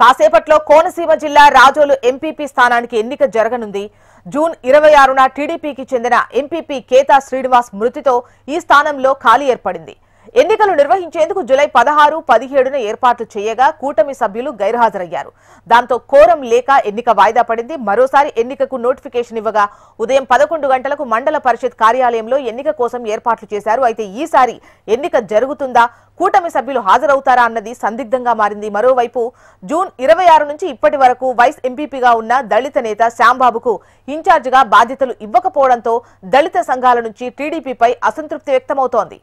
కాసేపట్లో కోనసీమ జిల్లా రాజోలు ఎంపీపీ స్థానానికి ఎన్నిక జరగనుంది. జూన్ 26న టీడీపీకి చెందిన ఎంపీపీ కేతా శ్రీనివాస్ మృతితో ఈ స్థానంలో ఖాళీ ఏర్పడింది. ఎన్నికలు నిర్వహించేందుకు జూలై 16, 17న ఏర్పాట్లు చేయగా కూటమి సభ్యులు గైర్హాజరయ్యారు. దాంతో కోరం లేక ఎన్నిక వాయిదా పడింది. మరోసారి ఎన్నికకు నోటిఫికేషన్ ఇవ్వగా ఉదయం 11 గంటలకు మండల పరిషత్ కార్యాలయంలో ఎన్నిక కోసం ఏర్పాట్లు చేశారు. అయితే ఈసారి ఎన్నిక జరుగుతుందా, కూటమి సభ్యులు హాజరవుతారా అన్నది సందిగ్ధంగా మారింది. మరోవైపు జూన్ 26 నుంచి ఇప్పటి వరకు వైస్ ఎంపీపీగా ఉన్న దళిత నేత శ్యాంబాబుకు ఇన్ఛార్జిగా బాధ్యతలు ఇవ్వకపోవడంతో దళిత సంఘాల నుంచి టీడీపీపై అసంతృప్తి వ్యక్తమవుతోంది.